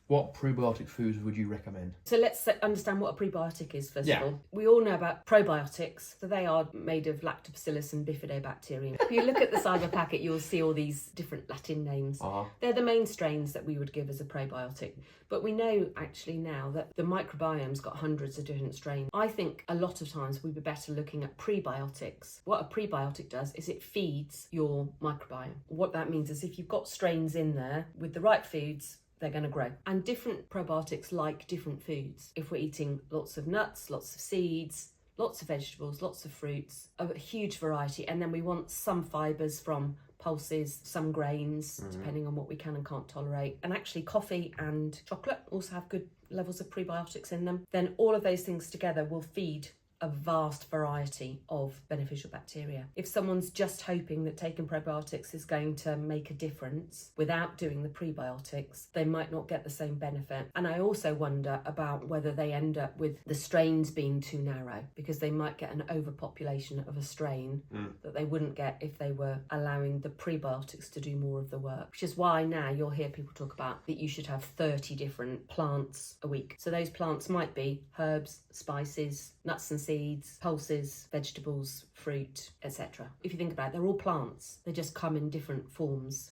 What prebiotic foods would you recommend? So let's understand what a prebiotic is first Yeah. of all. We all know about probiotics. So they are made of lactobacillus and bifidobacterium. If you look at the side of a packet, you'll see all these different Latin names. They're the main strains that we would give as a probiotic. But we know actually now that the microbiome's got hundreds of different strains. I think a lot of times we'd be better looking at prebiotics. What a prebiotic does is it feeds your microbiome. What that means is if you've got strains in there with the right foods, they're going to grow. And different probiotics like different foods. If we're eating lots of nuts, lots of seeds, lots of vegetables, lots of fruits, a huge variety, and then we want some fibres from pulses, some grains, depending on what we can and can't tolerate. And actually coffee and chocolate also have good levels of prebiotics in them. Then all of those things together will feed a vast variety of beneficial bacteria. If someone's just hoping that taking probiotics is going to make a difference without doing the prebiotics, they might not get the same benefit. And I also wonder about whether they end up with the strains being too narrow, because they might get an overpopulation of a strain that they wouldn't get if they were allowing the prebiotics to do more of the work. Which is why now you'll hear people talk about that you should have 30 different plants a week. So those plants might be herbs, spices, nuts and seeds, pulses, vegetables, fruit, etc. If you think about it, they're all plants. They just come in different forms.